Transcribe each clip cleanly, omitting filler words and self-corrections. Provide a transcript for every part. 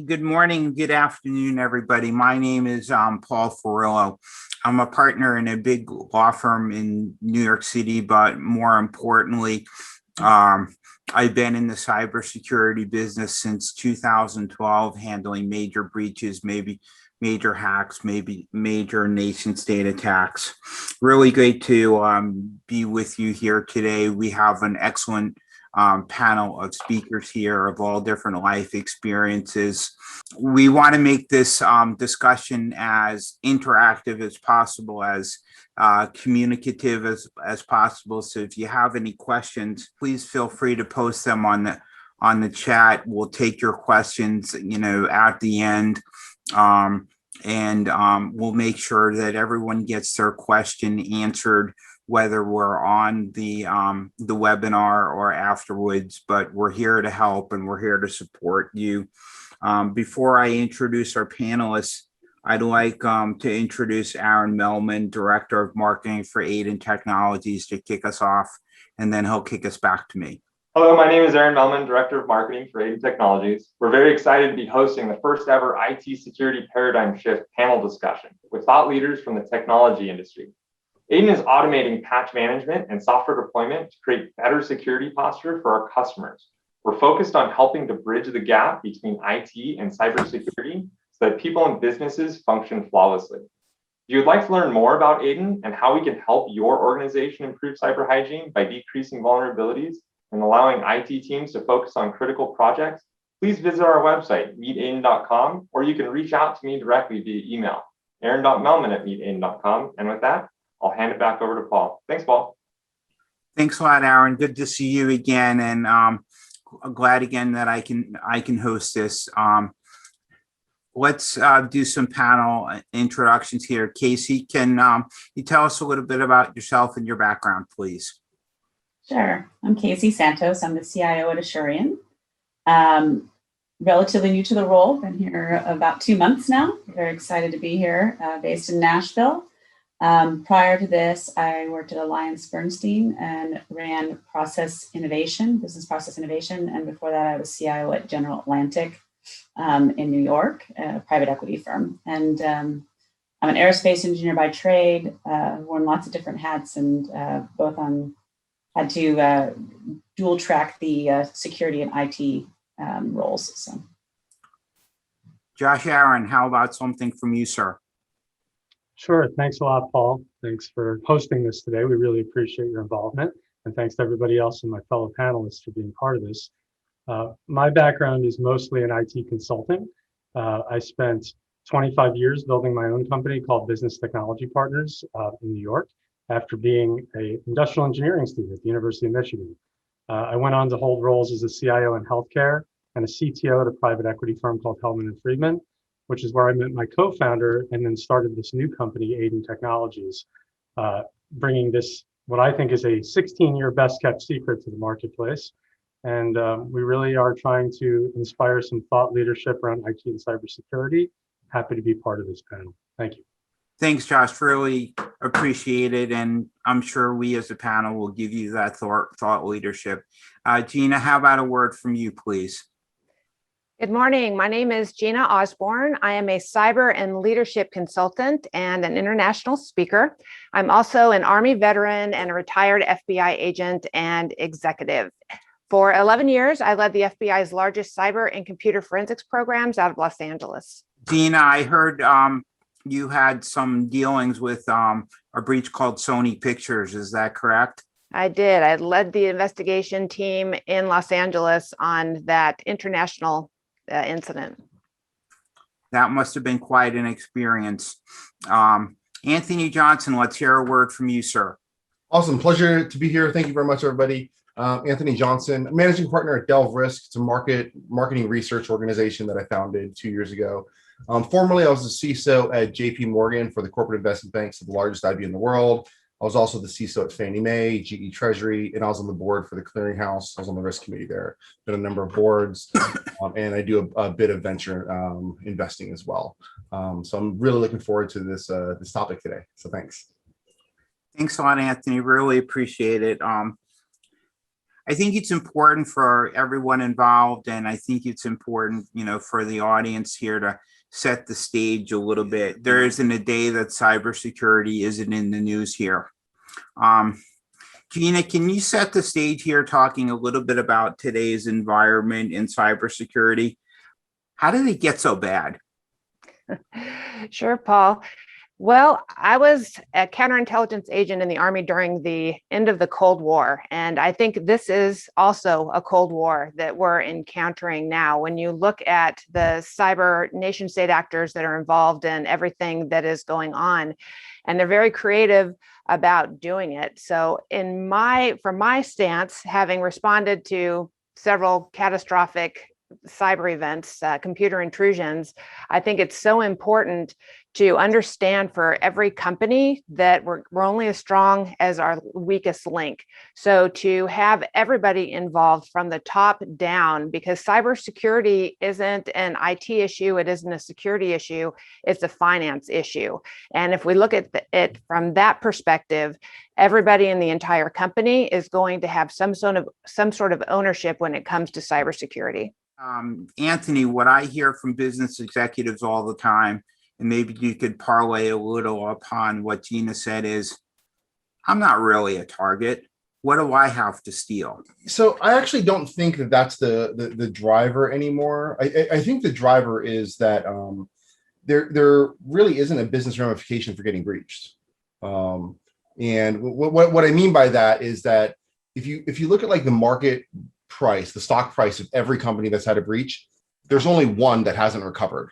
Good morning, good afternoon, everybody. My name is Paul Ferrillo. I'm a partner in a big law firm in New York City, but more importantly, I've been in the cybersecurity business since 2012, handling major breaches, maybe major hacks, maybe major nation state attacks. Really great to be with you here today. We have an excellent panel of speakers here of all different life experiences. We want to make this discussion as interactive as possible, as communicative as possible. So if you have any questions, please feel free to post them on the chat. We'll take your questions, at the end. We'll make sure that everyone gets their question answered, whether we're on the webinar or afterwards, but we're here to help and we're here to support you. Before I introduce our panelists, I'd like to introduce Aaron Melman, Director of Marketing for Aiden Technologies, to kick us off, and then he'll kick us back to me. Hello, my name is Aaron Melman, Director of Marketing for Aiden Technologies. We're very excited to be hosting the first ever IT security paradigm shift panel discussion with thought leaders from the technology industry. Aiden is automating patch management and software deployment to create better security posture for our customers. We're focused on helping to bridge the gap between IT and cybersecurity so that people and businesses function flawlessly. If you would like to learn more about Aiden and how we can help your organization improve cyber hygiene by decreasing vulnerabilities and allowing IT teams to focus on critical projects, please visit our website, meetaiden.com, or you can reach out to me directly via email, aaron.melman@meetaiden.com. And with that, I'll hand it back over to Paul. Thanks, Paul. Thanks a lot, Aaron. Good to see you again, and I'm glad again that I can host this. Let's do some panel introductions here. Casey, can you tell us a little bit about yourself and your background, please? Sure. I'm Casey Santos. I'm the CIO at Assurion. Relatively new to the role. Been here about 2 months now. Very excited to be here, based in Nashville. Prior to this, I worked at AllianceBernstein and ran business process innovation. And before that, I was CIO at General Atlantic in New York, a private equity firm. And I'm an aerospace engineer by trade, worn lots of different hats, and had to dual track the security and IT roles. So, Josh Aaron, how about something from you, sir? Sure. Thanks a lot, Paul. Thanks for hosting this today. We really appreciate your involvement. And thanks to everybody else and my fellow panelists for being part of this. My background is mostly in IT consulting. I spent 25 years building my own company called Business Technology Partners in New York after being an industrial engineering student at the University of Michigan. I went on to hold roles as a CIO in healthcare and a CTO at a private equity firm called Hellman & Friedman, which is where I met my co-founder and then started this new company, Aiden Technologies, bringing this, what I think is a 16-year best kept secret to the marketplace. And we really are trying to inspire some thought leadership around IT and cybersecurity. Happy to be part of this panel. Thank you. Thanks, Josh. Really appreciate it. And I'm sure we as a panel will give you that thought leadership. Gina, how about a word from you, please? Good morning. My name is Gina Osborne. I am a cyber and leadership consultant and an international speaker. I'm also an Army veteran and a retired FBI agent and executive. For 11 years, I led the FBI's largest cyber and computer forensics programs out of Los Angeles. Gina, I heard you had some dealings with a breach called Sony Pictures. Is that correct? I did. I led the investigation team in Los Angeles on that international incident. That must have been quite an experience. Anthony Johnson, let's hear a word from you, sir. Awesome. Pleasure to be here. Thank you very much, everybody. Anthony Johnson, managing partner at Delve Risk. It's a marketing research organization that I founded 2 years ago. Formerly, I was the CISO at JP Morgan for the corporate investment banks of the largest IB in the world. I was also the CISO at Fannie Mae, GE Treasury, and I was on the board for the clearinghouse. I was on the risk committee there. Been a number of boards, and I do a bit of venture investing as well. So I'm really looking forward to this topic today. So thanks. Thanks a lot, Anthony. Really appreciate it. I think it's important for everyone involved, and I think it's important, for the audience here to set the stage a little bit. There isn't a day that cybersecurity isn't in the news here. Gina, can you set the stage here talking a little bit about today's environment in cybersecurity? How did it get so bad? Sure, Paul. Well, I was a counterintelligence agent in the Army during the end of the Cold War. And I think this is also a Cold War that we're encountering now. When you look at the cyber nation state actors that are involved in everything that is going on, and they're very creative about doing it. So from my stance, having responded to several catastrophic cyber events, computer intrusions, I think it's so important to understand for every company that we're only as strong as our weakest link. So to have everybody involved from the top down, because cybersecurity isn't an IT issue, it isn't a security issue, it's a finance issue. And if we look at it from that perspective, everybody in the entire company is going to have some sort of ownership when it comes to cybersecurity. Anthony, what I hear from business executives all the time, and maybe you could parlay a little upon what Gina said, is I'm not really a target. What do I have to steal? So I actually don't think that that's the driver anymore. I think the driver is that there really isn't a business ramification for getting breached. And what I mean by that is that if you look at like the market price, the stock price of every company that's had a breach, there's only one that hasn't recovered,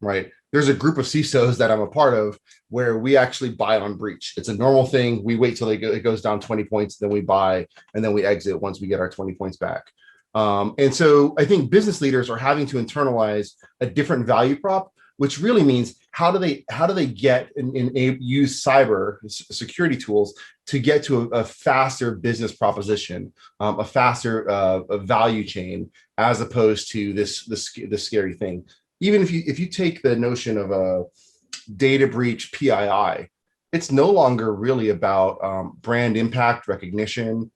right? There's a group of CISOs that I'm a part of where we actually buy on breach. It's a normal thing. We wait till it goes down 20 points, then we buy, and then we exit once we get our 20 points back. And so I think business leaders are having to internalize a different value prop, which really means how do they get and use cyber security tools to get to a faster business proposition, a faster value chain, as opposed to this scary thing. Even if you take the notion of a data breach PII, it's no longer really about brand impact recognition.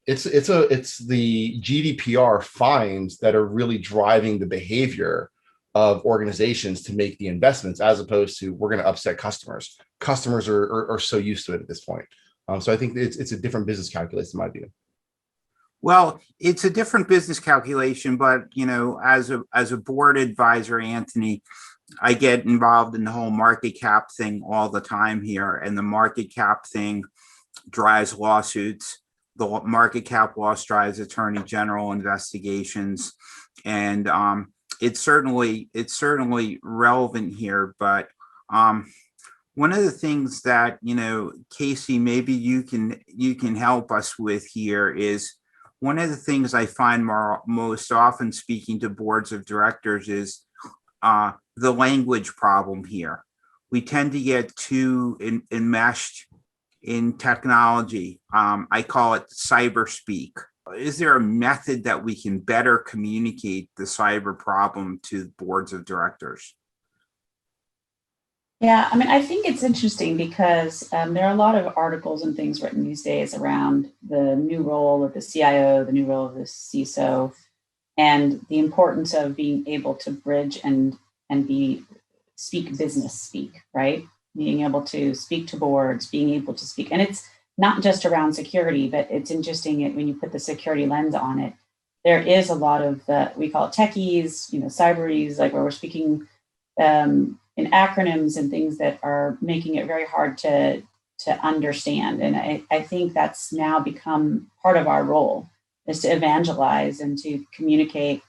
It's the GDPR fines that are really driving the behavior of organizations to make the investments, as opposed to we're going to upset customers. Customers are so used to it at this point. So I think it's a different business calculus in my view. Well, it's a different business calculation, but as a board advisor, Anthony, I get involved in the whole market cap thing all the time here, and the market cap thing drives lawsuits. The market cap loss drives attorney general investigations, and it's certainly relevant here. But one of the things that Casey, maybe you can help us with here is, one of the things I find most often speaking to boards of directors is the language problem here. We tend to get too enmeshed in technology. I call it cyber speak. Is there a method that we can better communicate the cyber problem to boards of directors? Yeah, I mean, I think it's interesting because there are a lot of articles and things written these days around the new role of the CIO, the new role of the CISO, and the importance of being able to bridge and speak business speak, right? Being able to speak to boards, being able to speak, and it's not just around security, but it's interesting when you put the security lens on it. There is a lot of we call it techies, cyberies, like where we're speaking in acronyms and things that are making it very hard to understand. And I think that's now become part of our role, is to evangelize and to communicate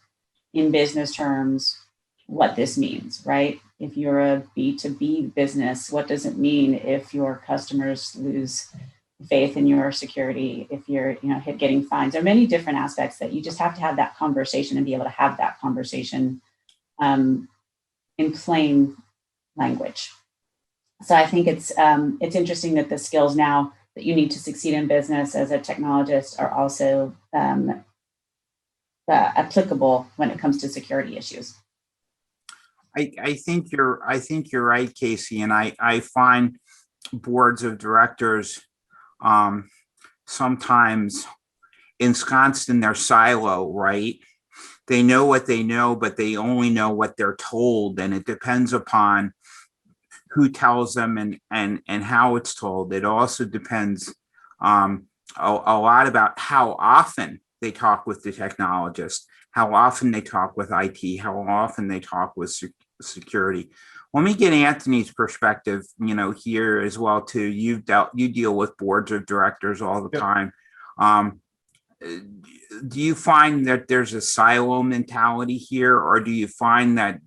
in business terms what this means, right? If you're a B2B business, what does it mean if your customers lose faith in your security, if you're getting fines? There are many different aspects that you just have to have that conversation and be able to have that conversation in plain language. So I think it's interesting that the skills now that you need to succeed in business as a technologist are also applicable when it comes to security issues. I think you're right, Casey, and I find boards of directors sometimes ensconced in their silo, right? They know what they know, but they only know what they're told, and it depends upon who tells them and how it's told. It also depends a lot about how often they talk with the technologist, how often they talk with IT, how often they talk with security. Let me get Anthony's perspective, here as well too. You deal with boards of directors all the time. Do you find that there's a silo mentality here, or do you find that,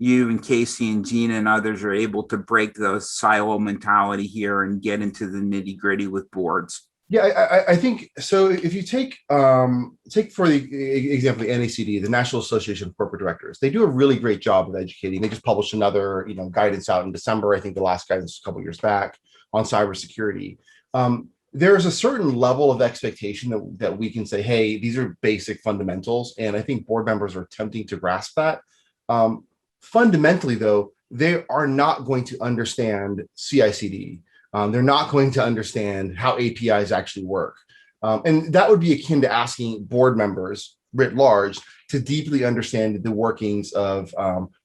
you and Casey and Gina and others are able to break the silo mentality here and get into the nitty gritty with boards? Yeah, I think so. If you take for the example, the NACD, the National Association of Corporate Directors, they do a really great job of educating. They just published another, guidance out in December. I think the last guidance was a couple of years back on cybersecurity. There's a certain level of expectation that we can say, hey, these are basic fundamentals, and I think board members are attempting to grasp that. Fundamentally, though, they are not going to understand CI/CD. They're not going to understand how APIs actually work. And that would be akin to asking board members writ large to deeply understand the workings of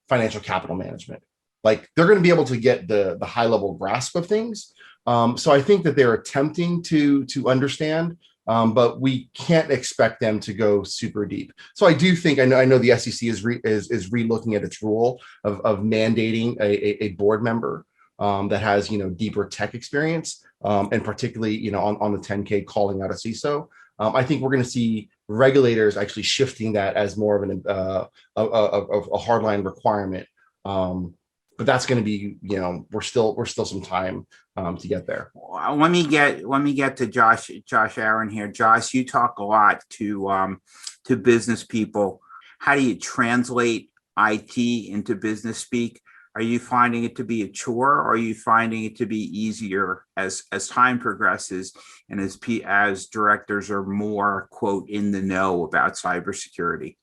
financial capital management. Like, they're going to be able to get the high level grasp of things. So I think that they're attempting to understand, but we can't expect them to go super deep. So I do think, I know the SEC is re-looking at its rule of mandating a board member that has, deeper tech experience, and particularly, on the 10K calling out a CISO. I think we're going to see regulators actually shifting that as more of a hardline requirement. But that's going to be, we're still some time to get there. Let me get to Josh Aaron here. Josh, you talk a lot to business people. How do you translate IT into business speak? Are you finding it to be a chore, or are you finding it to be easier as time progresses and as directors are more, quote, in the know about cybersecurity?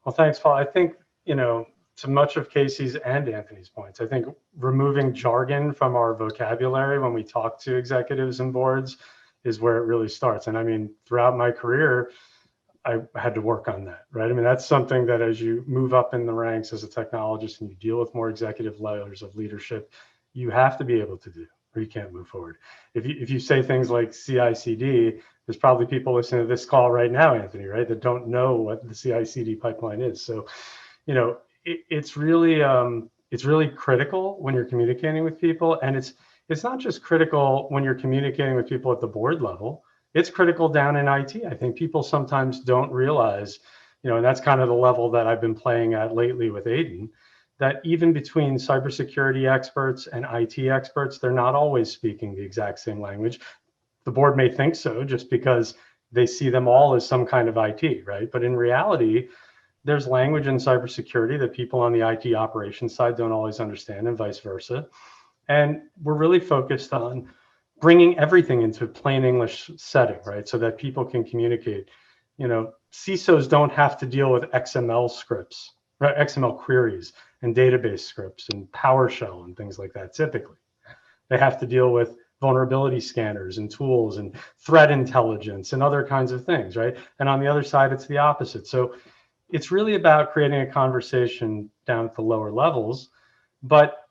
Well, thanks, Paul. I think, to much of Casey's and Anthony's points, I think removing jargon from our vocabulary when we talk to executives and boards is where it really starts. And I mean, throughout my career, I had to work on that, right? I mean, that's something that as you move up in the ranks as a technologist and you deal with more executive layers of leadership, you have to be able to do, or you can't move forward. If you say things like CI/CD, there's probably people listening to this call right now, Anthony, right, that don't know what the CI/CD pipeline is. So, it's really critical when you're communicating with people, and it's not just critical when you're communicating with people at the board level. It's critical down in IT. I think people sometimes don't realize, and that's kind of the level that I've been playing at lately with Aiden, that even between cybersecurity experts and IT experts, they're not always speaking the exact same language. The board may think so just because they see them all as some kind of IT, right? But in reality, there's language in cybersecurity that people on the IT operations side don't always understand, and vice versa. And we're really focused on bringing everything into plain English setting, right? So that people can communicate. CISOs don't have to deal with XML scripts, right? XML queries and database scripts and PowerShell and things like that. Typically, they have to deal with vulnerability scanners and tools and threat intelligence and other kinds of things, right? And on the other side, it's the opposite. So it's really about creating a conversation down at the lower levels, but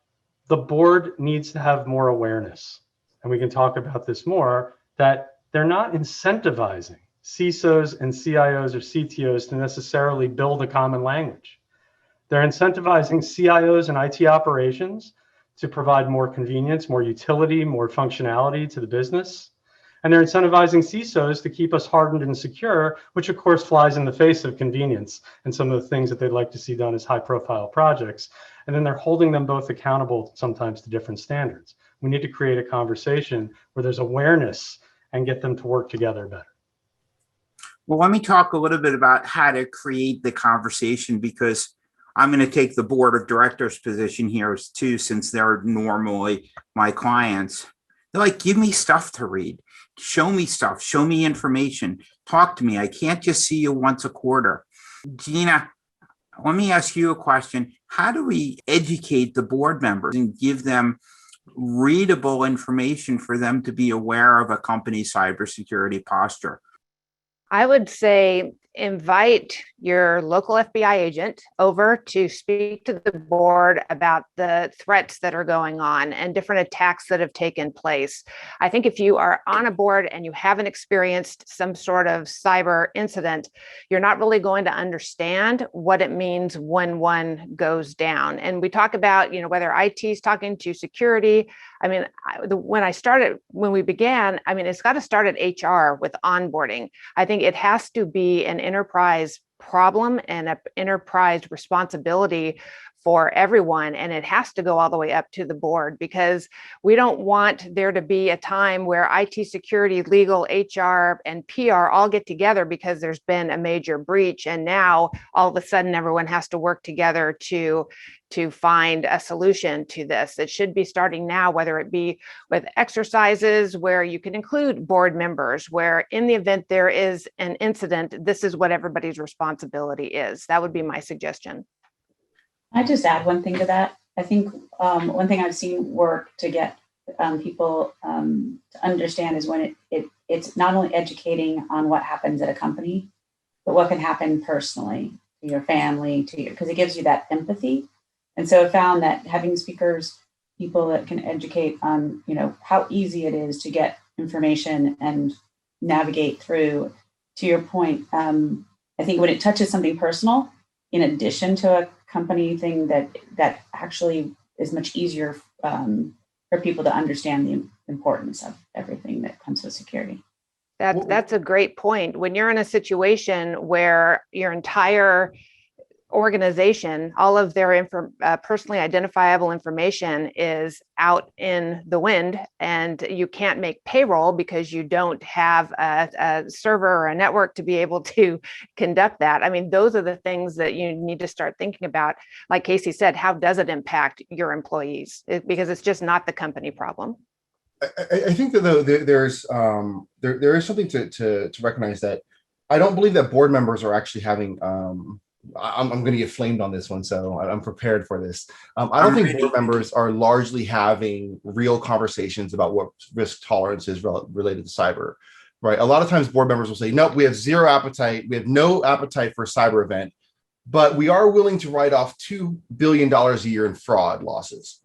the board needs to have more awareness. And we can talk about this more, that they're not incentivizing CISOs and CIOs or CTOs to necessarily build a common language. They're incentivizing CIOs and IT operations to provide more convenience, more utility, more functionality to the business. And they're incentivizing CISOs to keep us hardened and secure, which of course flies in the face of convenience and some of the things that they'd like to see done as high profile projects. And then they're holding them both accountable sometimes to different standards. We need to create a conversation where there's awareness and get them to work together better. Well, let me talk a little bit about how to create the conversation, because I'm going to take the board of directors position here too, since they're normally my clients. They're like, give me stuff to read. Show me stuff. Show me information. Talk to me. I can't just see you once a quarter. Gina, let me ask you a question. How do we educate the board members and give them readable information for them to be aware of a company's cybersecurity posture? I would say invite your local FBI agent over to speak to the board about the threats that are going on and different attacks that have taken place. I think if you are on a board and you haven't experienced some sort of cyber incident, you're not really going to understand what it means when one goes down. And we talk about, whether IT is talking to security. I mean, when we began, it's got to start at HR with onboarding. I think it has to be an enterprise problem and an enterprise responsibility for everyone. And it has to go all the way up to the board, because we don't want there to be a time where IT security, legal, HR, and PR all get together because there's been a major breach. And now all of a sudden, everyone has to work together to find a solution to this. It should be starting now, whether it be with exercises where you can include board members, where in the event there is an incident, this is what everybody's responsibility is. That would be my suggestion. I just add one thing to that. I think one thing I've seen work to get people to understand is when it's not only educating on what happens at a company, but what can happen personally to your family, because it gives you that empathy. And so I found that having speakers, people that can educate on, how easy it is to get information and navigate through. To your point, I think when it touches something personal, in addition to a company thing, that actually is much easier for people to understand the importance of everything that comes with security. That's a great point. When you're in a situation where your entire organization, all of their personally identifiable information is out in the wind, and you can't make payroll because you don't have a server or a network to be able to conduct that. Those are the things that you need to start thinking about. Like Casey said, how does it impact your employees? Because it's just not the company problem. I think that though there is something to recognize, that I don't believe that board members are actually having I'm going to get flamed on this one, so I'm prepared for this. I don't think board members are largely having real conversations about what risk tolerance is related to cyber, right? A lot of times board members will say, nope, we have zero appetite. We have no appetite for a cyber event, but we are willing to write off $2 billion a year in fraud losses.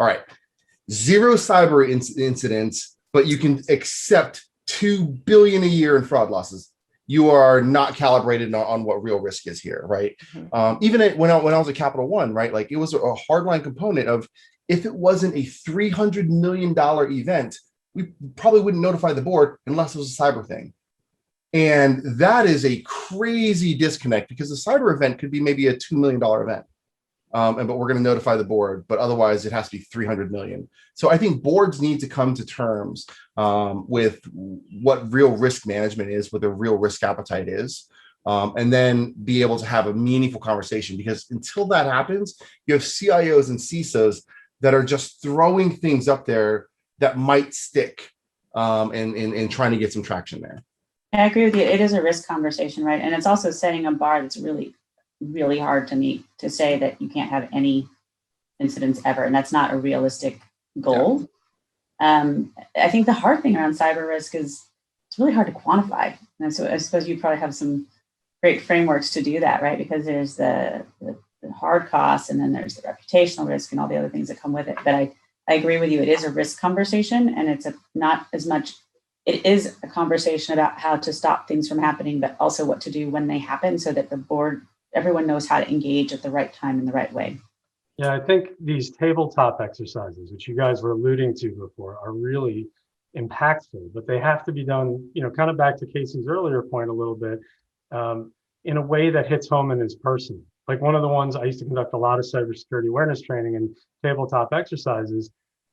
All right. Zero cyber incidents, but you can accept $2 billion a year in fraud losses. You are not calibrated on what real risk is here, right? Mm-hmm. Even when I was at Capital One, right, like it was a hardline component of, if it wasn't a $300 million event, we probably wouldn't notify the board unless it was a cyber thing. And that is a crazy disconnect, because the cyber event could be maybe a $2 million event. But we're going to notify the board, but otherwise it has to be 300 million. So I think boards need to come to terms with what real risk management is, what their real risk appetite is, and then be able to have a meaningful conversation. Because until that happens, you have CIOs and CISOs that are just throwing things up there that might stick and trying to get some traction there. I agree with you. It is a risk conversation, right? And it's also setting a bar that's really hard to meet, to say that you can't have any incidents ever. And that's not a realistic goal. Yeah. I think the hard thing around cyber risk is it's really hard to quantify. And so I suppose you probably have some great frameworks to do that, right? Because there's the hard costs, and then there's the reputational risk and all the other things that come with it. But I agree with you. It is a risk conversation, and it's not as much, it is a conversation about how to stop things from happening, but also what to do when they happen, so that the board, everyone knows how to engage at the right time in the right way. Yeah, I think these tabletop exercises, which you guys were alluding to before, are really impactful, but they have to be done, kind of back to Casey's earlier point a little bit, in a way that hits home and is personal. Like one of the ones I used to conduct a lot of cybersecurity awareness training and tabletop exercises.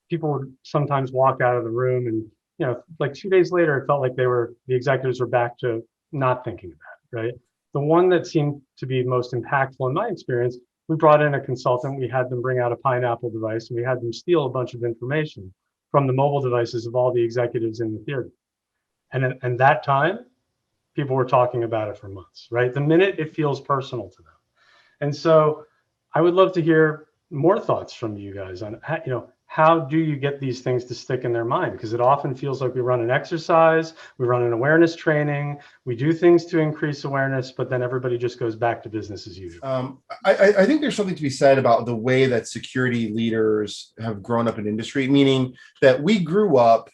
People would sometimes walk out of the room and, like 2 days later, it felt like the executives were back to not thinking about it, right? The one that seemed to be most impactful in my experience, we brought in a consultant, we had them bring out a pineapple device, and we had them steal a bunch of information from the mobile devices of all the executives in the theater. And that time, people were talking about it for months, right? The minute it feels personal to them. And so I would love to hear more thoughts from you guys on, how do you get these things to stick in their mind? Because it often feels like we run an exercise, we run an awareness training, we do things to increase awareness, but then everybody just goes back to business as usual. I think there's something to be said about the way that security leaders have grown up in industry, meaning that we grew up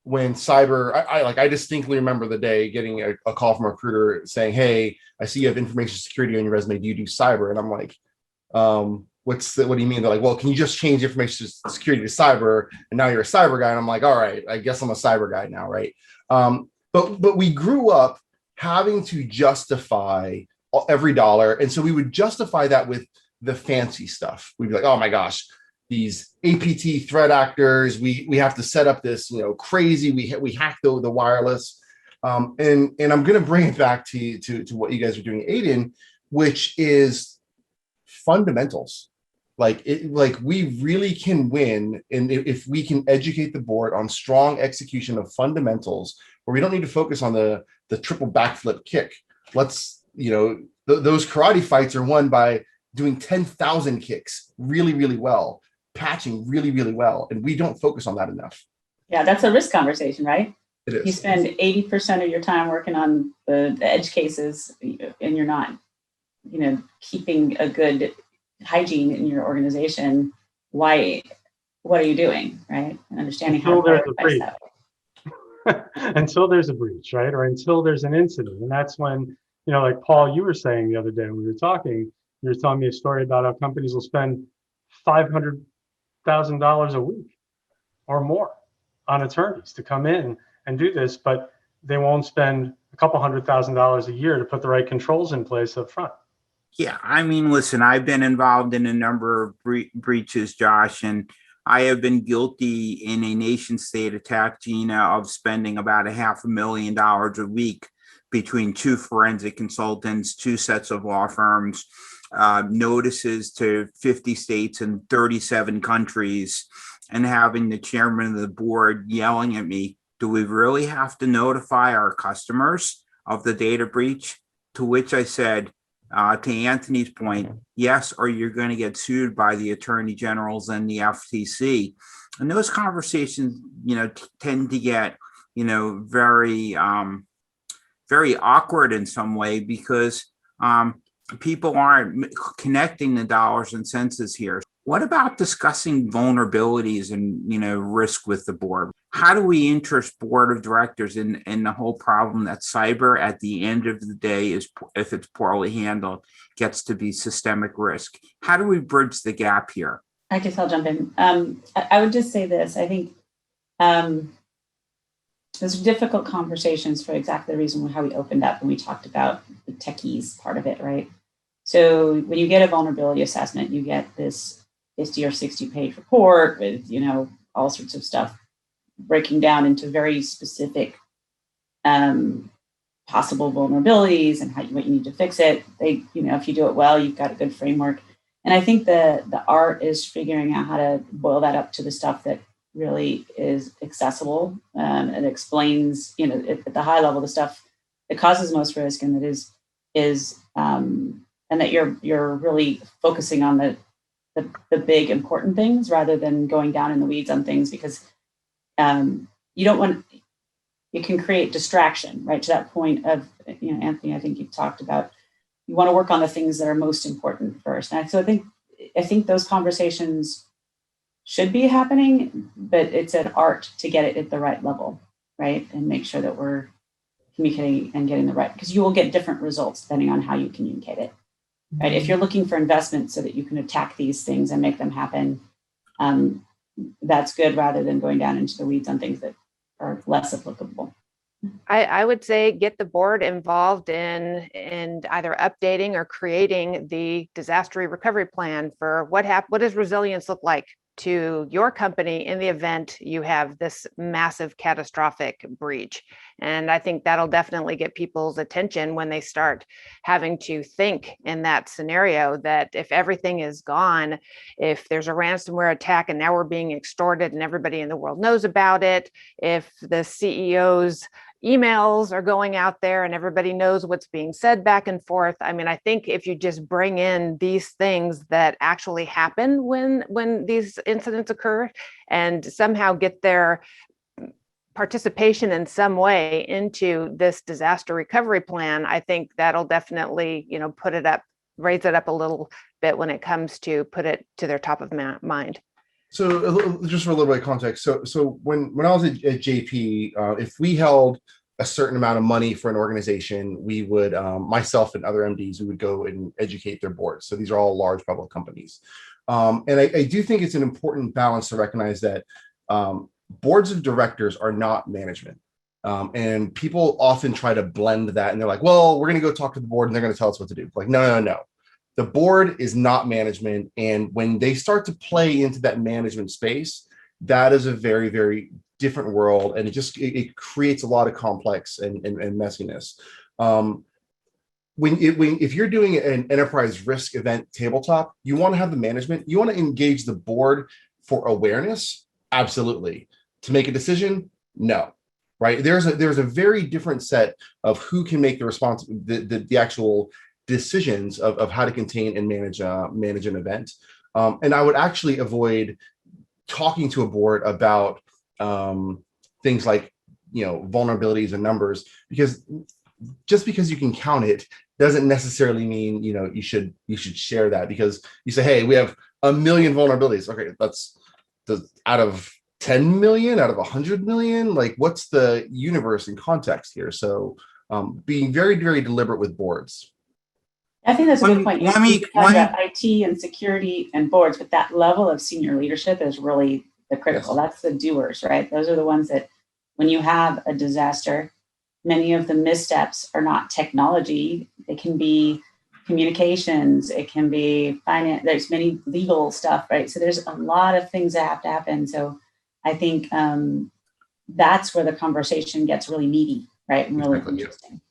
when cyber, I distinctly remember the day getting a call from a recruiter saying, "Hey, I see you have information security on your resume. Do you do cyber?" And I'm like, what do you mean? They're like, "Well, can you just change information security to cyber?" And now you're a cyber guy. And I'm like, all right, I guess I'm a cyber guy now, right? But we grew up having to justify every dollar. And so we would justify that with the fancy stuff. We'd be like, oh my gosh, these APT threat actors, we have to set up this, crazy, we hack the wireless. And I'm going to bring it back to what you guys are doing, Aiden, which is fundamentals. Like we really can win, and if we can educate the board on strong execution of fundamentals, where we don't need to focus on the triple backflip kick. Let's, those karate fights are won by doing 10,000 kicks really, really well, patching really, really well, and we don't focus on that enough. Yeah, that's a risk conversation, right? It is. You spend 80% of your time working on the edge cases, and you're not, keeping a good hygiene in your organization. What are you doing, right? And understanding how to prioritize that. Until there's a breach, right? Or until there's an incident. And that's when, like Paul, you were saying the other day when we were talking, you were telling me a story about how companies will spend $500,000 a week or more on attorneys to come in and do this, but they won't spend a couple $100,000 a year to put the right controls in place up front. Yeah, I mean, listen, I've been involved in a number of breaches, Josh, and I have been guilty in a nation state attack, Gina, of spending about $500,000 a week between two forensic consultants, two sets of law firms, notices to 50 states and 37 countries, and having the chairman of the board yelling at me, do we really have to notify our customers of the data breach? To which I said, to Anthony's point, yes, or you're going to get sued by the attorney generals and the FTC. And those conversations, tend to get, very, very awkward in some way, because people aren't connecting the dollars and cents here. What about discussing vulnerabilities and, risk with the board? How do we interest board of directors in the whole problem that cyber at the end of the day is, if it's poorly handled, gets to be systemic risk? How do we bridge the gap here? I guess I'll jump in. I would just say this. I think those are difficult conversations for exactly the reason how we opened up when we talked about the techies part of it, right? So when you get a vulnerability assessment, you get this 50 or 60 page report with, all sorts of stuff breaking down into very specific possible vulnerabilities and what you need to fix it. If you do it well, you've got a good framework. And I think the art is figuring out how to boil that up to the stuff that really is accessible and explains, at the high level, the stuff that causes most risk, and that is and that you're really focusing on the big important things rather than going down in the weeds on things, because you can create distraction, right? To that point of, Anthony, I think you talked about, you want to work on the things that are most important first. And so I think those conversations should be happening, but it's an art to get it at the right level, right? And make sure that we're communicating and getting the right, because you will get different results depending on how you communicate it, right? If you're looking for investment so that you can attack these things and make them happen, that's good, rather than going down into the weeds on things that are less applicable. I would say get the board involved in either updating or creating the disaster recovery plan for what does resilience look like to your company in the event you have this massive catastrophic breach. And I think that'll definitely get people's attention when they start having to think in that scenario, that if everything is gone, if there's a ransomware attack and now we're being extorted and everybody in the world knows about it, if the CEO's emails are going out there and everybody knows what's being said back and forth. I mean, I think if you just bring in these things that actually happen when these incidents occur and somehow get their participation in some way into this disaster recovery plan, I think that'll definitely, put it up, raise it up a little bit when it comes to put it to their top of mind. So just for a little bit of context, so when I was at JP, if we held a certain amount of money for an organization, we would, myself and other MDs, we would go and educate their boards. So these are all large public companies. And I do think it's an important balance to recognize that boards of directors are not management. And people often try to blend that, and they're like, well, we're going to go talk to the board and they're going to tell us what to do. Like, no. The board is not management. And when they start to play into that management space, that is a very, very different world. And it creates a lot of complex and messiness. If you're doing an enterprise risk event tabletop, you want to have the management, you want to engage the board for awareness. Absolutely. To make a decision, no. Right. There's a very different set of who can make the actual decisions of how to contain and manage an event. And I would actually avoid talking to a board about things like, vulnerabilities and numbers, because just because you can count it doesn't necessarily mean, you should share that, because you say, hey, we have 1 million vulnerabilities. Okay, that's out of 10 million, out of 100 million, like what's the universe and context here? So being very, very deliberate with boards. I think that's a good point. You talk about IT and security and boards, but that level of senior leadership is really the critical. Yes. That's the doers, right? Those are the ones that, when you have a disaster, many of the missteps are not technology. They can be communications. It can be finance. There's many legal stuff, right? So there's a lot of things that have to happen. So I think that's where the conversation gets really meaty, right? And really interesting.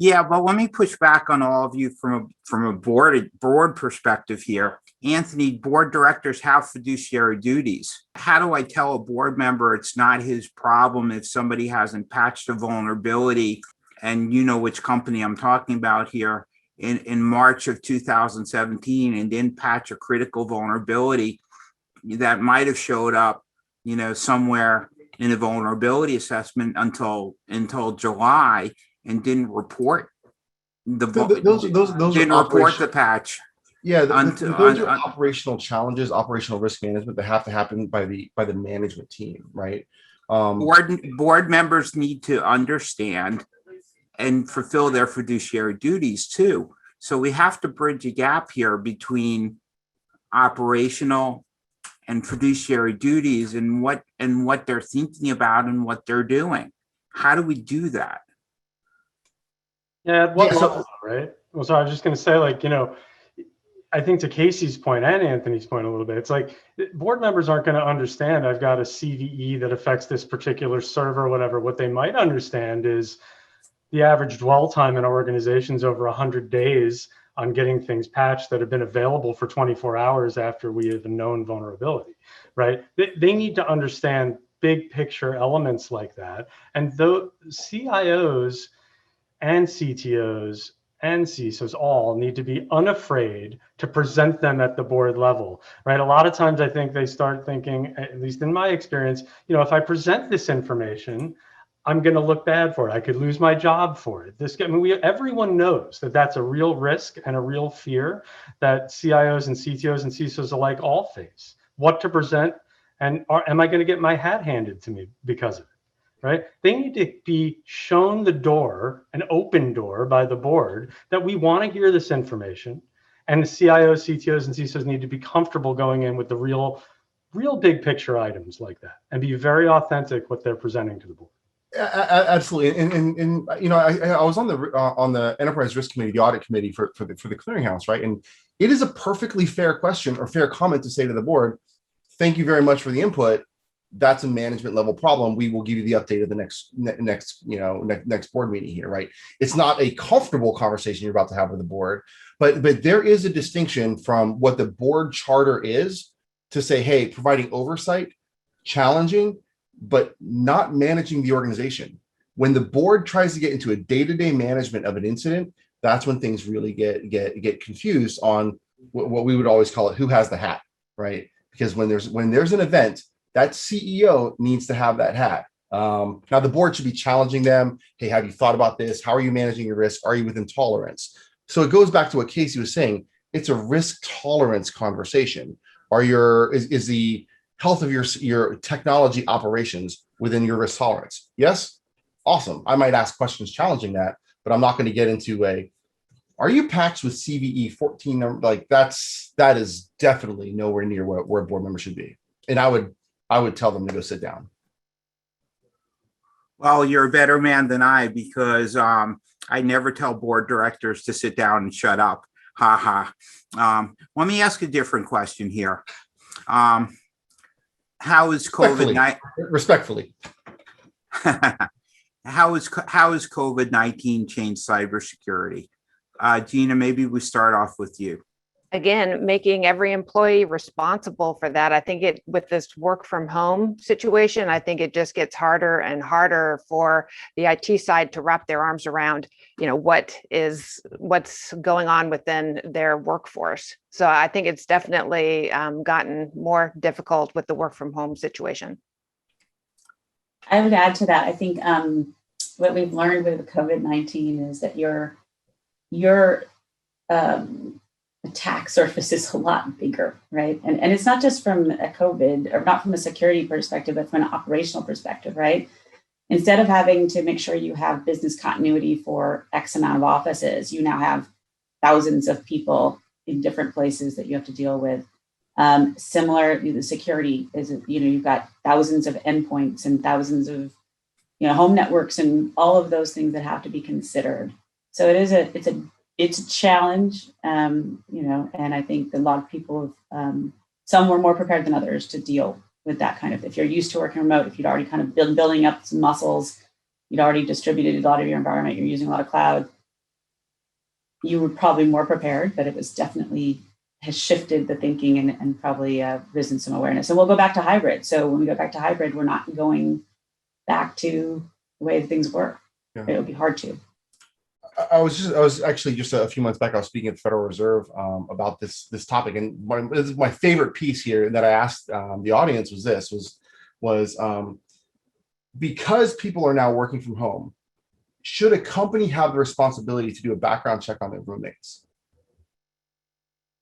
Yeah, but let me push back on all of you from a board perspective here. Anthony, board directors have fiduciary duties. How do I tell a board member it's not his problem if somebody hasn't patched a vulnerability? And you know which company I'm talking about here, in March of 2017, and didn't patch a critical vulnerability that might have showed up, somewhere in a vulnerability assessment until July, and didn't report the patch. Yeah, those are operational challenges, operational risk management that have to happen by the management team, right? Board members need to understand and fulfill their fiduciary duties too. So we have to bridge a gap here between operational and fiduciary duties and what they're thinking about and what they're doing. How do we do that? Yeah, at what level, right? Well, so I was just going to say, I think to Casey's point and Anthony's point a little bit, it's like board members aren't going to understand I've got a CVE that affects this particular server or whatever. What they might understand is the average dwell time in our organization is over 100 days on getting things patched that have been available for 24 hours after we have a known vulnerability, right? They need to understand big picture elements like that. And though CIOs and CTOs and CISOs all need to be unafraid to present them at the board level, right? A lot of times I think they start thinking, at least in my experience, if I present this information, I'm going to look bad for it. I could lose my job for it. Everyone knows that that's a real risk and a real fear that CIOs and CTOs and CISOs alike all face. What to present, and am I going to get my hat handed to me because of it? Right? They need to be shown the door, an open door by the board, that we want to hear this information. And the CIOs, CTOs, and CISOs need to be comfortable going in with the real big picture items like that and be very authentic what they're presenting to the board. Absolutely. And I was on the enterprise risk committee, the audit committee for the clearinghouse, right? And it is a perfectly fair question or fair comment to say to the board, thank you very much for the input. That's a management level problem. We will give you the update of the next board meeting here, right? It's not a comfortable conversation you're about to have with the board, but there is a distinction from what the board charter is to say, hey, providing oversight, challenging, but not managing the organization. When the board tries to get into a day-to-day management of an incident, that's when things really get confused on what we would always call it, who has the hat, right? Because when there's an event, that CEO needs to have that hat. Now the board should be challenging them. Hey, have you thought about this? How are you managing your risk? Are you within tolerance? So it goes back to what Casey was saying. It's a risk tolerance conversation. Is the health of your technology operations within your risk tolerance? Yes. Awesome. I might ask questions challenging that, but I'm not going to get into are you patched with CVE 14 number? Like that is definitely nowhere near where a board member should be. And I would tell them to go sit down. Well, you're a better man than I, because I never tell board directors to sit down and shut up. Ha ha. Let me ask a different question here. How is COVID-19? Respectfully. How is COVID-19 changed cybersecurity? Gina, maybe we start off with you. Again, making every employee responsible for that. I think with this work from home situation, I think it just gets harder and harder for the IT side to wrap their arms around, what's going on within their workforce. So I think it's definitely gotten more difficult with the work from home situation. I would add to that. I think what we've learned with COVID-19 is that your attack surface is a lot bigger, right? And it's not just from a COVID, or not from a security perspective, but from an operational perspective, right? Instead of having to make sure you have business continuity for X amount of offices, you now have thousands of people in different places that you have to deal with. Similar, the security is, you've got thousands of endpoints and thousands of, home networks and all of those things that have to be considered. So it's a challenge, and I think a lot of people, some were more prepared than others to deal with that kind of, if you're used to working remote, if you'd already kind of been building up some muscles, you'd already distributed a lot of your environment, you're using a lot of cloud, you were probably more prepared, but it was definitely has shifted the thinking and probably risen some awareness. And we'll go back to hybrid. So when we go back to hybrid, we're not going back to the way things were. Yeah. It'll be hard to. I was actually just a few months back, I was speaking at the Federal Reserve about this topic, and this is my favorite piece here that I asked the audience was because people are now working from home, should a company have the responsibility to do a background check on their roommates?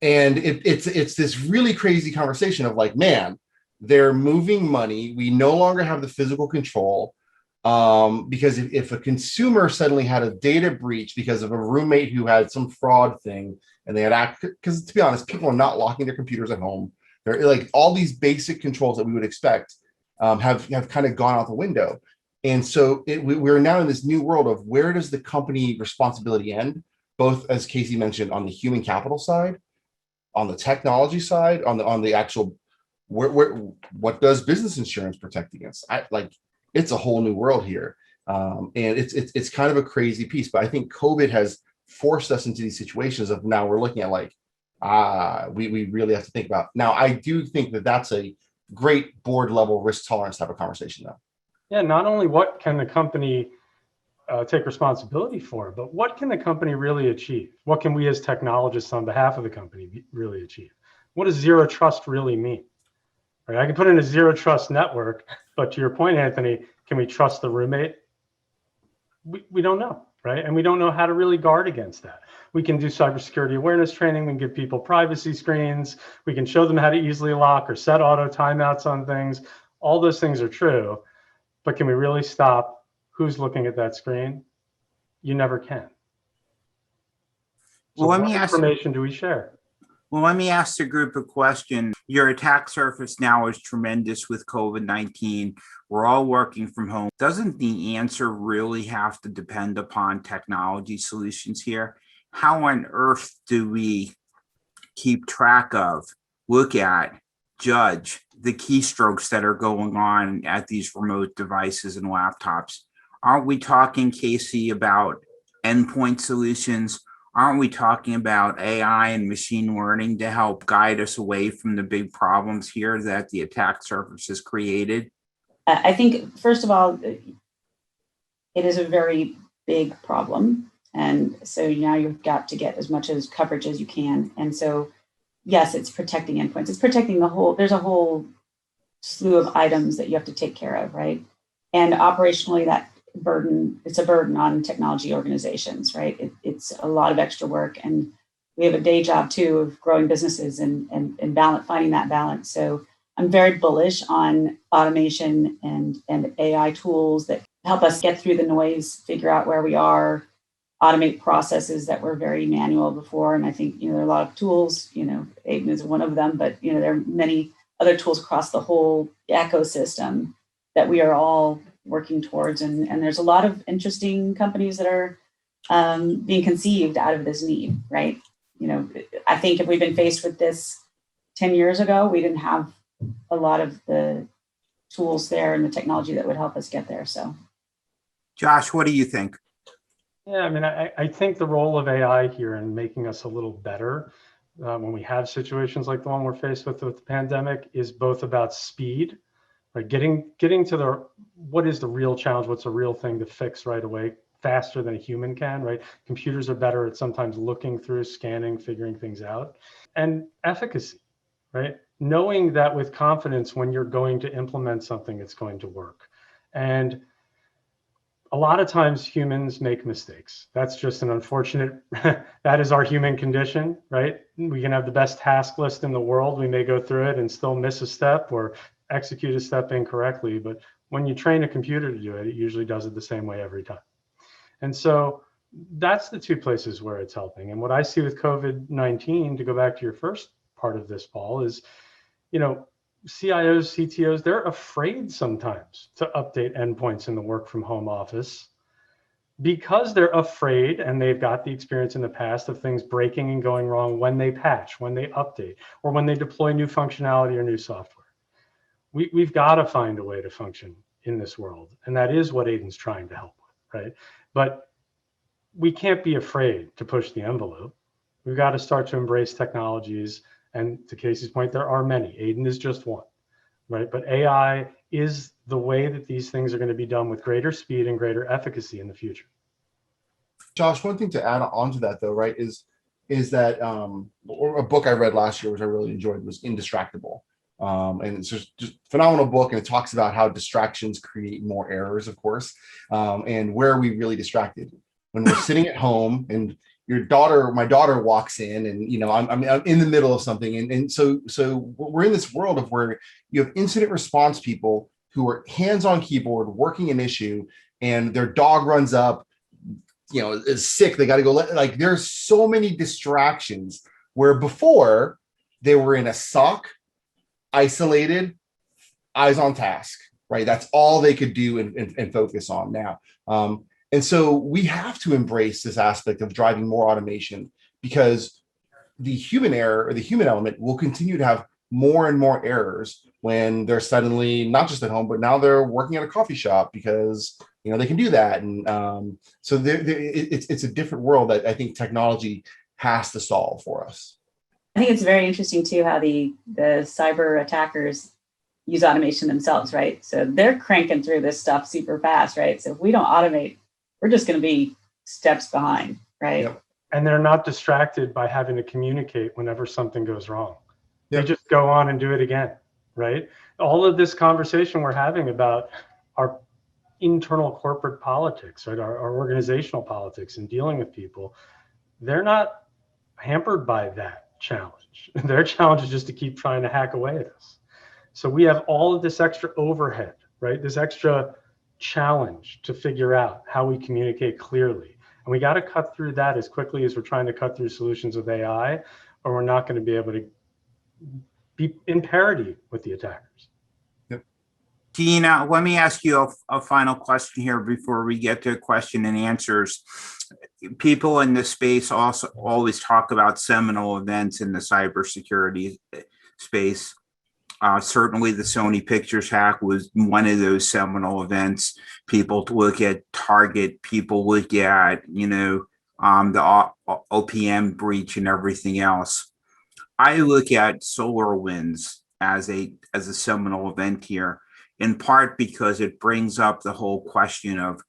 And it's this really crazy conversation of like, man, they're moving money. We no longer have the physical control. Because if a consumer suddenly had a data breach because of a roommate who had some fraud thing, and they had because to be honest, people are not locking their computers at home. They're like all these basic controls that we would expect have kind of gone out the window. And so we're now in this new world of where does the company responsibility end, both as Casey mentioned on the human capital side, on the technology side, on the actual what does business insurance protect against? It's a whole new world here. And it's kind of a crazy piece, but I think COVID has forced us into these situations of now we're looking at we really have to think about. Now, I do think that that's a great board level risk tolerance type of conversation though. Yeah, not only what can the company take responsibility for, but what can the company really achieve? What can we as technologists on behalf of the company really achieve? What does zero trust really mean? Right, I can put in a zero trust network, but to your point, Anthony, can we trust the roommate? We don't know, right? And we don't know how to really guard against that. We can do cybersecurity awareness training. We can give people privacy screens. We can show them how to easily lock or set auto timeouts on things. All those things are true, but can we really stop who's looking at that screen? You never can. So what information do we share? Well, let me ask the group a question. Your attack surface now is tremendous with COVID-19. We're all working from home. Doesn't the answer really have to depend upon technology solutions here? How on earth do we keep track of, look at, judge the keystrokes that are going on at these remote devices and laptops? Aren't we talking, Casey, about endpoint solutions? Aren't we talking about AI and machine learning to help guide us away from the big problems here that the attack surface has created? I think, first of all, it is a very big problem. And so now you've got to get as much as coverage as you can. And so, yes, it's protecting endpoints. It's protecting there's a whole slew of items that you have to take care of, right? And operationally, it's a burden on technology organizations, right? It's a lot of extra work. And we have a day job too of growing businesses and finding that balance. So I'm very bullish on automation and AI tools that help us get through the noise, figure out where we are, automate processes that were very manual before. And I think, there are a lot of tools, Aiden is one of them, but, there are many other tools across the whole ecosystem that we are all working towards. And there's a lot of interesting companies that are being conceived out of this need, right? I think if we've been faced with this 10 years ago, we didn't have a lot of the tools there and the technology that would help us get there. So, Josh, what do you think? Yeah, I mean, I think the role of AI here in making us a little better when we have situations like the one we're faced with the pandemic is both about speed, right? Getting to what is the real challenge, what's a real thing to fix right away, faster than a human can, right? Computers are better at sometimes looking through, scanning, figuring things out. And efficacy, right? Knowing that with confidence when you're going to implement something, it's going to work. And a lot of times humans make mistakes. That's just an unfortunate, that is our human condition, right? We can have the best task list in the world. We may go through it and still miss a step or execute a step incorrectly. But when you train a computer to do it, it usually does it the same way every time. And so that's the two places where it's helping. And what I see with COVID-19, to go back to your first part of this, Paul, is, CIOs, CTOs, they're afraid sometimes to update endpoints in the work from home office because they're afraid, and they've got the experience in the past of things breaking and going wrong when they patch, when they update, or when they deploy new functionality or new software. We've got to find a way to function in this world. And that is what Aiden's trying to help with, right? But we can't be afraid to push the envelope. We've got to start to embrace technologies. And to Casey's point, there are many. Aiden is just one, right? But AI is the way that these things are going to be done with greater speed and greater efficacy in the future. Josh, one thing to add on to that though, right, is that a book I read last year, which I really enjoyed, was Indistractable. And it's just phenomenal book, and it talks about how distractions create more errors, of course, and where are we really distracted when we're sitting at home and my daughter walks in, and I'm in the middle of something, and so we're in this world of where you have incident response people who are hands on keyboard working an issue, and their dog runs up, is sick. They got to go. There's so many distractions where before they were in a SOC, isolated, eyes on task, right? That's all they could do and focus on now. And so we have to embrace this aspect of driving more automation, because the human error or the human element will continue to have more and more errors when they're suddenly not just at home, but now they're working at a coffee shop because they can do that. And so it's a different world that I think technology has to solve for us. I think it's very interesting too how the cyber attackers use automation themselves, right? So they're cranking through this stuff super fast, right? So if we don't automate, we're just going to be steps behind, right? Yep. And they're not distracted by having to communicate whenever something goes wrong. Yep. They just go on and do it again, right? All of this conversation we're having about our internal corporate politics, right? Our organizational politics and dealing with people, they're not hampered by that challenge. Their challenge is just to keep trying to hack away at us. So we have all of this extra overhead, right? This extra challenge to figure out how we communicate clearly. And we got to cut through that as quickly as we're trying to cut through solutions with AI, or we're not going to be able to be in parity with the attackers. Yep. Gina, let me ask you a final question here before we get to question and answers. People in this space also always talk about seminal events in the cybersecurity space. Certainly the Sony Pictures hack was one of those seminal events. People look at Target, people look at, the OPM breach and everything else. I look at SolarWinds as a seminal event here, in part because it brings up the whole question of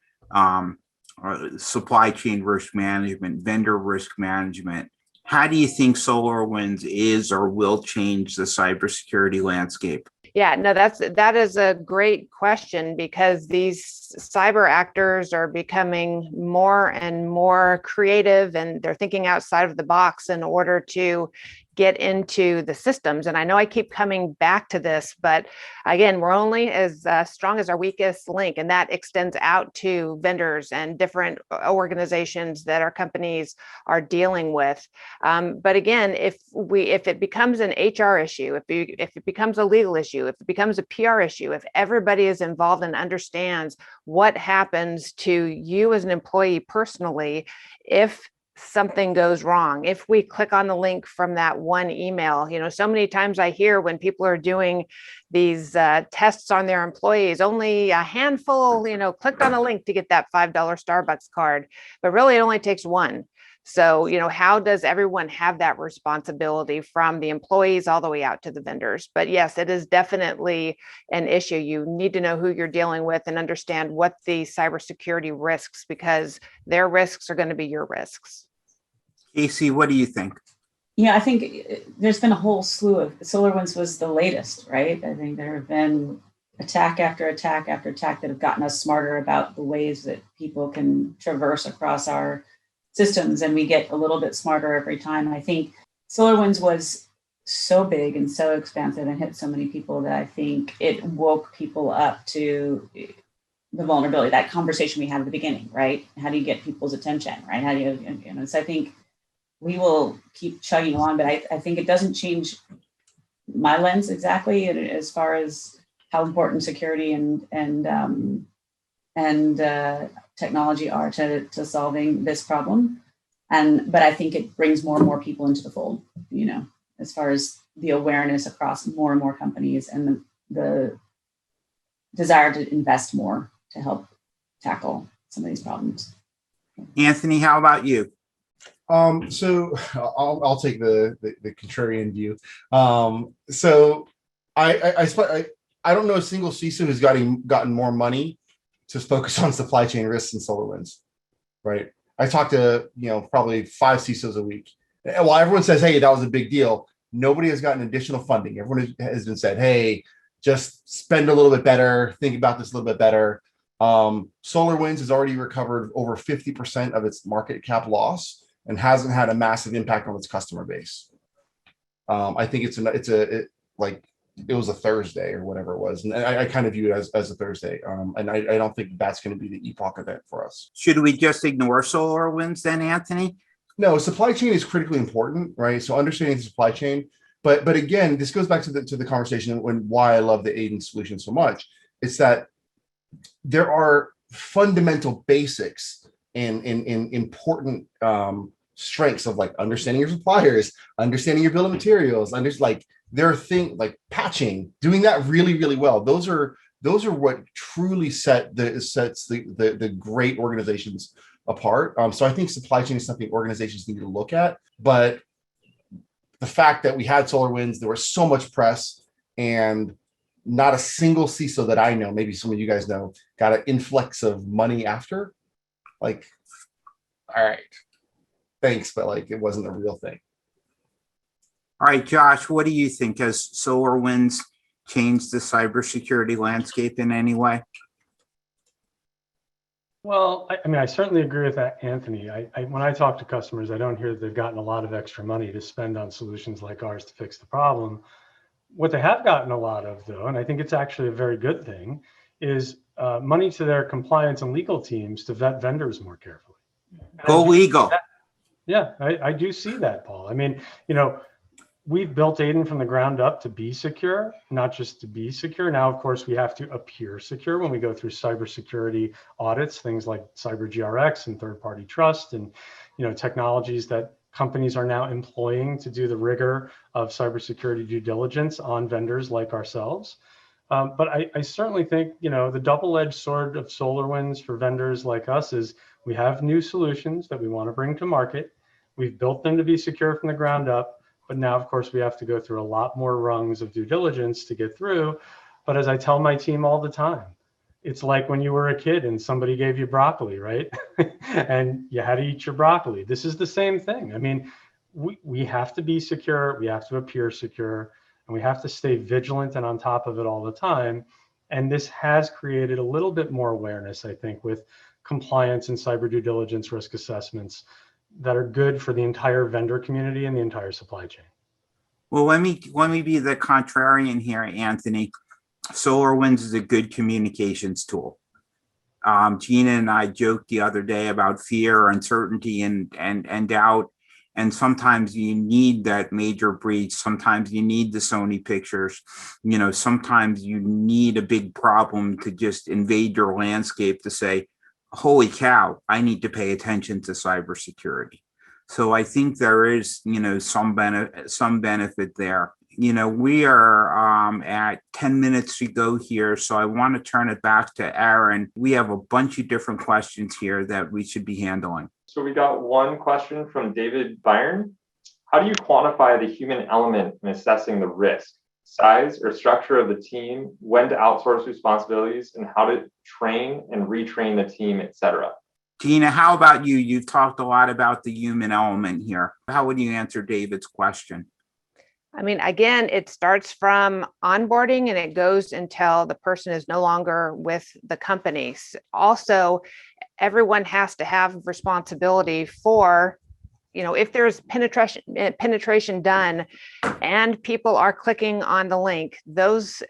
supply chain risk management, vendor risk management. How do you think SolarWinds is or will change the cybersecurity landscape? Yeah, no, that is a great question, because these cyber actors are becoming more and more creative, and they're thinking outside of the box in order to get into the systems. And I know I keep coming back to this, but again, we're only as strong as our weakest link, and that extends out to vendors and different organizations that our companies are dealing with. But again, if it becomes an HR issue, if it becomes a legal issue, if it becomes a PR issue, if everybody is involved and understands what happens to you as an employee personally, if something goes wrong, if we click on the link from that one email, so many times I hear when people are doing these tests on their employees, only a handful, clicked on a link to get that $5 Starbucks card, but really it only takes one. So, how does everyone have that responsibility, from the employees all the way out to the vendors? But yes, it is definitely an issue. You need to know who you're dealing with and understand what the cybersecurity risks, because their risks are going to be your risks. Casey, what do you think? Yeah, I think there's been a whole slew of, SolarWinds was the latest, right? I think there have been attack after attack after attack that have gotten us smarter about the ways that people can traverse across our systems, and we get a little bit smarter every time. I think SolarWinds was so big and so expansive and hit so many people that I think it woke people up to the vulnerability, that conversation we had at the beginning, right? How do you get people's attention, right? How do you, so I think we will keep chugging along, but I think it doesn't change my lens exactly as far as how important security and technology are to solving this problem. But I think it brings more and more people into the fold, as far as the awareness across more and more companies and the desire to invest more to help tackle some of these problems. Anthony, how about you? So I'll take the contrarian view. So I don't know a single CISO who's gotten more money to focus on supply chain risks than SolarWinds, right? I talk to probably 5 CISOs a week. While everyone says, "Hey, that was a big deal," nobody has gotten additional funding. Everyone has been said, "Hey, just spend a little bit better, think about this a little bit better." SolarWinds has already recovered over 50% of its market cap loss and hasn't had a massive impact on its customer base. I think it was a Thursday or whatever it was, and I kind of view it as a Thursday. And I don't think that's going to be the epoch event for us. Should we just ignore SolarWinds then, Anthony? No, supply chain is critically important, right? So understanding the supply chain, but again, this goes back to the conversation when why I love the Aiden solution so much. It's that there are fundamental basics and important strengths of like understanding your suppliers, understanding your bill of materials, there are things like patching, doing that really, really well. Those are what truly sets the great organizations apart. So I think supply chain is something organizations need to look at. But the fact that we had SolarWinds, there was so much press, and not a single CISO that I know, maybe some of you guys know, got an influx of money after. Like, all right, thanks, but like it wasn't a real thing. All right, Josh, what do you think? Has SolarWinds changed the cybersecurity landscape in any way? Well, I certainly agree with that, Anthony. When I talk to customers, I don't hear that they've gotten a lot of extra money to spend on solutions like ours to fix the problem. What they have gotten a lot of, though, and I think it's actually a very good thing, is money to their compliance and legal teams to vet vendors more carefully. Go legal. Yeah, I do see that, Paul. I mean, we've built Aiden from the ground up to be secure, not just to be secure. Now, of course, we have to appear secure when we go through cybersecurity audits, things like cyber GRX and third-party trust, and technologies that companies are now employing to do the rigor of cybersecurity due diligence on vendors like ourselves. But I certainly think, the double-edged sword of SolarWinds for vendors like us is we have new solutions that we want to bring to market. We've built them to be secure from the ground up. But now, of course, we have to go through a lot more rungs of due diligence to get through. But as I tell my team all the time, it's like when you were a kid and somebody gave you broccoli, right? And you had to eat your broccoli. This is the same thing. I mean, we have to be secure, we have to appear secure, and we have to stay vigilant and on top of it all the time. And this has created a little bit more awareness, I think, with compliance and cyber due diligence risk assessments that are good for the entire vendor community and the entire supply chain. Well, let me be the contrarian here, Anthony. SolarWinds is a good communications tool. Gina and I joked the other day about fear, uncertainty, and doubt. And sometimes you need that major breach. Sometimes you need the Sony pictures. Sometimes you need a big problem to just invade your landscape to say, holy cow, I need to pay attention to cybersecurity. So I think there is, some benefit there. We are at 10 minutes to go here, so I want to turn it back to Aaron. We have a bunch of different questions here that we should be handling. So we got one question from David Byrne. How do you quantify the human element in assessing the risk, size or structure of the team, when to outsource responsibilities, and how to train and retrain the team, et cetera? Gina, how about you? You've talked a lot about the human element here. How would you answer David's question? I mean, again, it starts from onboarding and it goes until the person is no longer with the company. Also, everyone has to have responsibility for, if there's penetration done and people are clicking on the link, those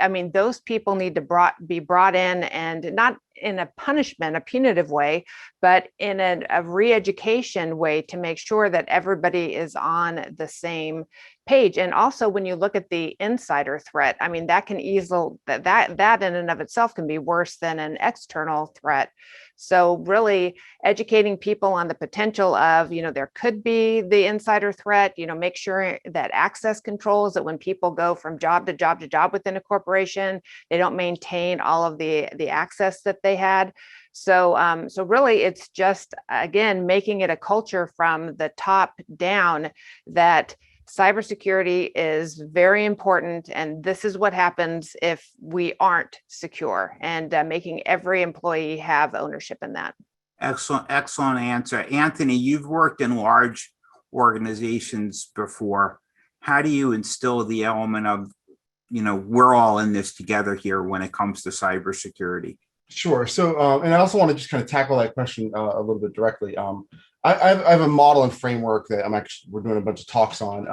people need to be brought in, and not in a punishment, a punitive way, but in a re-education way to make sure that everybody is on the same page. And also, when you look at the insider threat, I mean, that can easily, that in and of itself can be worse than an external threat. So really educating people on the potential of, there could be the insider threat, make sure that access controls, that when people go from job to job to job within a corporation, they don't maintain all of the access that they had. So really it's just, again, making it a culture from the top down that cybersecurity is very important, and this is what happens if we aren't secure, and making every employee have ownership in that. Excellent answer. Anthony, you've worked in large organizations before. How do you instill the element of, we're all in this together here when it comes to cybersecurity? Sure. So, and I also want to just kind of tackle that question a little bit directly. I have a model and framework that we're doing a bunch of talks on,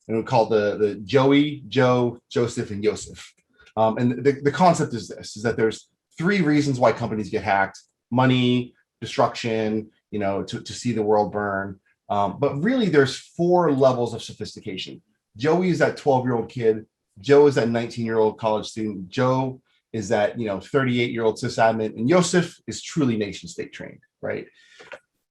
and we call the Joey, Joe, Joseph, and Yosef. And the concept is this: is that there's 3 reasons why companies get hacked: money, destruction, to see the world burn. But really, there's 4 levels of sophistication. Joey is that 12-year-old kid. Joe is that 19-year-old college student. Joe is that 38-year-old sysadmin, and Yosef is truly nation state trained, right?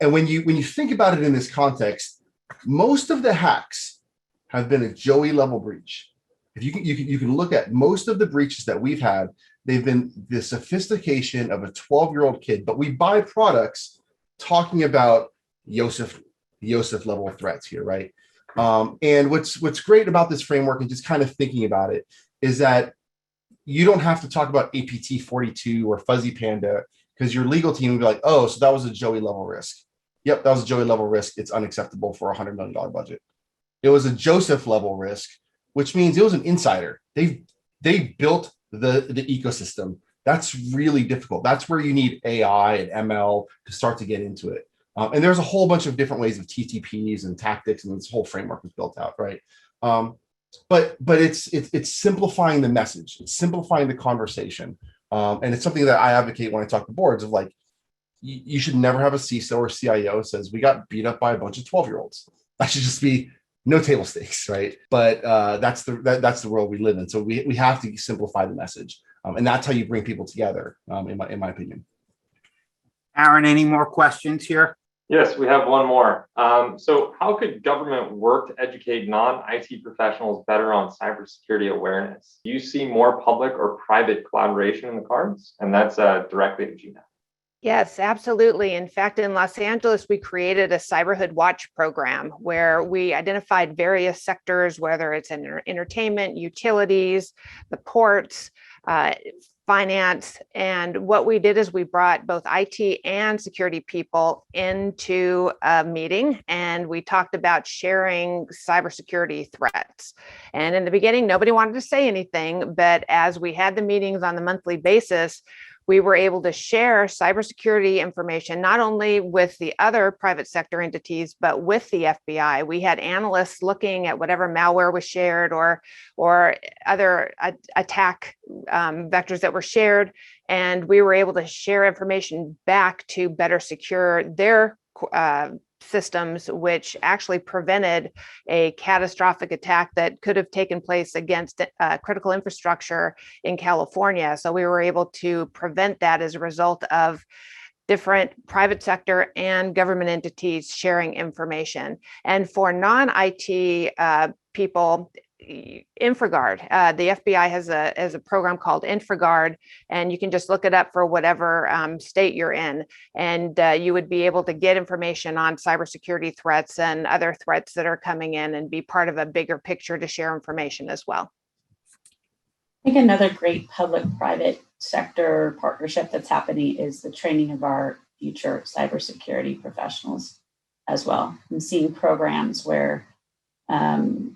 And when you think about it in this context, most of the hacks have been a Joey level breach. If you can look at most of the breaches that we've had, they've been the sophistication of a 12-year-old kid. But we buy products talking about Yosef level threats here, right? And what's great about this framework, and just kind of thinking about it, is that you don't have to talk about APT 42 or Fuzzy Panda, because your legal team will be like, oh, so that was a Joey level risk. Yep, that was a Joey level risk. It's unacceptable for a $100 million budget. It was a Joseph level risk, which means it was an insider. They built the ecosystem. That's really difficult. That's where you need AI and ML to start to get into it. And there's a whole bunch of different ways of TTPs and tactics, and this whole framework was built out, right? But it's simplifying the message. It's simplifying the conversation. And it's something that I advocate when I talk to boards of, like, you should never have a CISO or CIO says we got beat up by a bunch of 12-year-olds. That should just be no table stakes, right? But that's the world we live in. So we have to simplify the message, and that's how you bring people together, in my opinion. Aaron, any more questions here? Yes, we have one more. So how could government work to educate non-IT professionals better on cybersecurity awareness? Do you see more public or private collaboration in the cards? And that's directly to Gina. Yes, absolutely. In fact, in Los Angeles, we created a Cyberhood Watch program where we identified various sectors, whether it's in entertainment, utilities, the ports, finance. And what we did is we brought both IT and security people into a meeting, and we talked about sharing cybersecurity threats. And in the beginning, nobody wanted to say anything, but as we had the meetings on the monthly basis, we were able to share cybersecurity information, not only with the other private sector entities, but with the FBI. We had analysts looking at whatever malware was shared or other attack vectors that were shared. And we were able to share information back to better secure their systems, which actually prevented a catastrophic attack that could have taken place against critical infrastructure in California. So we were able to prevent that as a result of different private sector and government entities sharing information. And for non-IT people, InfraGard, the FBI has a program called InfraGard, and you can just look it up for whatever state you're in, and you would be able to get information on cybersecurity threats and other threats that are coming in and be part of a bigger picture to share information as well. I think another great public-private sector partnership that's happening is the training of our future cybersecurity professionals as well. I'm seeing programs where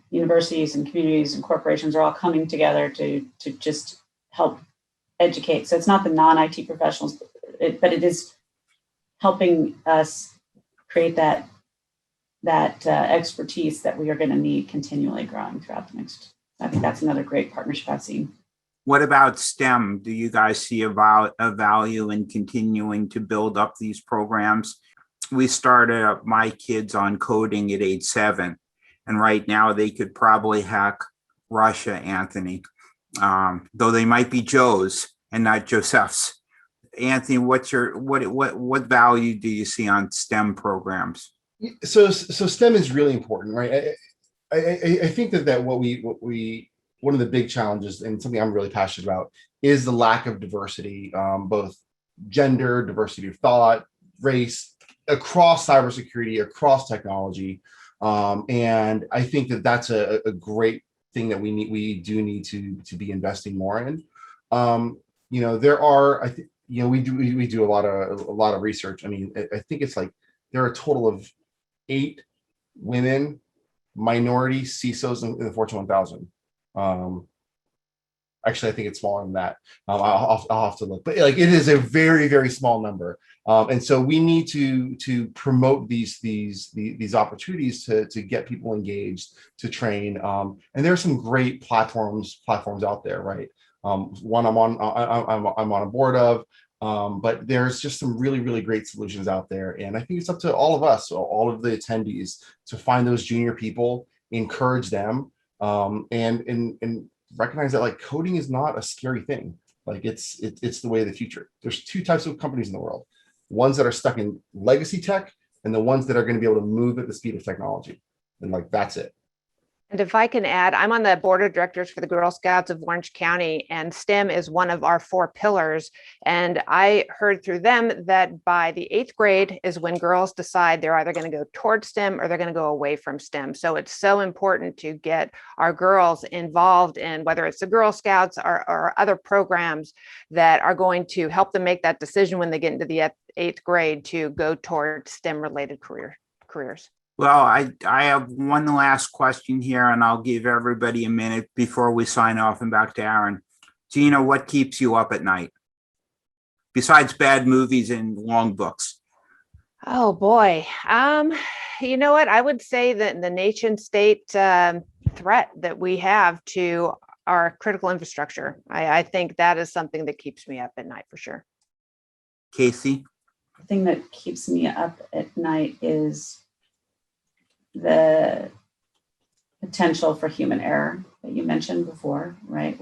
universities and communities and corporations are all coming together to just help educate. So it's not the non-IT professionals, but it is helping us create that expertise that we are going to need continually growing throughout the next. I think that's another great partnership I've seen. What about STEM? Do you guys see a value in continuing to build up these programs? We started up my kids on coding at age 7. And right now they could probably hack Russia, Anthony, though they might be Joe's and not Joseph's. Anthony, what value do you see on STEM programs? So STEM is really important, right? I think that one of the big challenges and something I'm really passionate about is the lack of diversity, both gender, diversity of thought, race, across cybersecurity, across technology. And I think that that's a great thing that we do need to be investing more in. There are, we do a lot of research. I mean, I think it's like there are a total of 8 women minority CISOs in the Fortune 1000. Actually, I think it's smaller than that. I'll have to look, but like it is a very, very small number. And so we need to promote these opportunities to get people engaged, to train. And there are some great platforms out there, right? One I'm on a board of, but there's just some really, really great solutions out there. And I think it's up to all of us, all of the attendees, to find those junior people, encourage them, and recognize that like coding is not a scary thing. Like it's the way of the future. There's 2 types of companies in the world: ones that are stuck in legacy tech and the ones that are going to be able to move at the speed of technology. And like, that's it. And if I can add, I'm on the board of directors for the Girl Scouts of Orange County, and STEM is one of our 4 pillars. And I heard through them that by the 8th grade is when girls decide they're either going to go towards STEM or they're going to go away from STEM. So it's so important to get our girls involved in whether it's the Girl Scouts or other programs that are going to help them make that decision when they get into the 8th grade to go towards STEM related careers. Well, I have one last question here, and I'll give everybody a minute before we sign off and back to Aaron. Gina, what keeps you up at night besides bad movies and long books? Oh boy. You know what? I would say that the nation state threat that we have to our critical infrastructure. I think that is something that keeps me up at night for sure. Casey? The thing that keeps me up at night is the potential for human error that you mentioned before, right?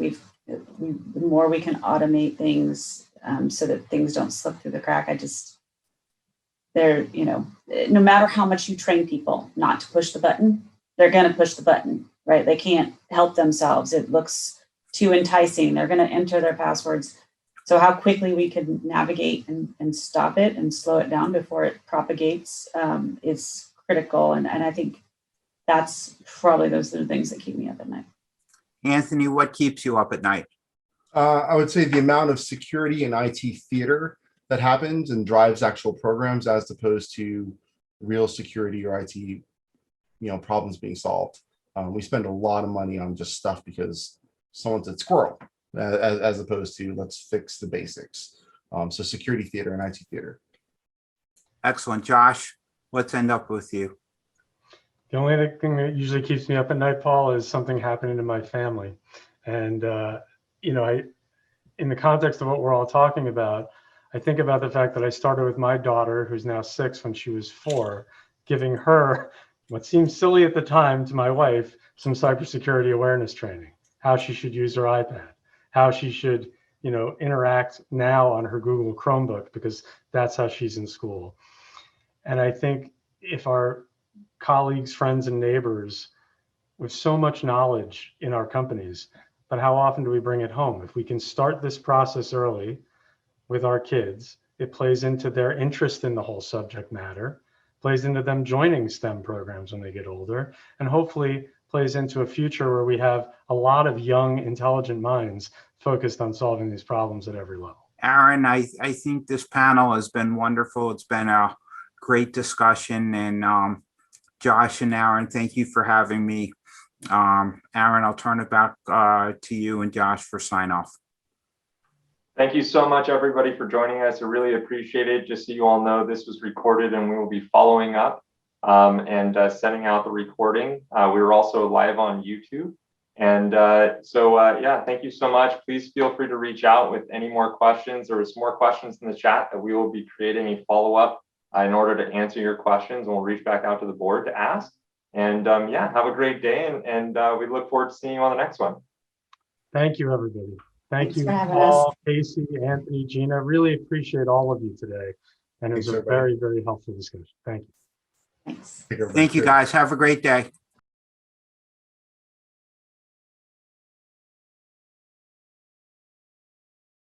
The more we can automate things so that things don't slip through the crack. No matter how much you train people not to push the button, they're going to push the button, right? They can't help themselves. It looks too enticing. They're going to enter their passwords. So how quickly we can navigate and stop it and slow it down before it propagates is critical. And I think that's probably those are the things that keep me up at night. Anthony, what keeps you up at night? I would say the amount of security and IT theater that happens and drives actual programs as opposed to real security or IT, problems being solved. We spend a lot of money on just stuff because someone said squirrel, as opposed to let's fix the basics. So security theater and IT theater. Excellent. Josh, let's end up with you. The only other thing that usually keeps me up at night, Paul, is something happening to my family. And, in the context of what we're all talking about, I think about the fact that I started with my daughter, who's now 6, when she was 4, giving her what seemed silly at the time to my wife, some cybersecurity awareness training, how she should use her iPad, how she should, interact now on her Google Chromebook, because that's how she's in school. And I think if our colleagues, friends, and neighbors with so much knowledge in our companies, but how often do we bring it home? If we can start this process early with our kids, it plays into their interest in the whole subject matter, plays into them joining STEM programs when they get older, and hopefully plays into a future where we have a lot of young, intelligent minds focused on solving these problems at every level. Aaron, I think this panel has been wonderful. It's been a great discussion. And Josh and Aaron, thank you for having me. Aaron, I'll turn it back to you and Josh for sign off. Thank you so much, everybody, for joining us. I really appreciate it. Just so you all know, this was recorded and we will be following up and sending out the recording. We were also live on YouTube. And yeah, thank you so much. Please feel free to reach out with any more questions. There was more questions in the chat that we will be creating a follow-up in order to answer your questions, and we'll reach back out to the board to ask. And yeah, have a great day, and we look forward to seeing you on the next one. Thank you, everybody. Thank Thanks you, for having Paul, Casey, Anthony, Gina. Really appreciate all of you today. And it was Thanks, a everybody. very, very helpful discussion. Thank you. Thanks. Take care, everybody. Thank you, Cheers. guys. Have a great day.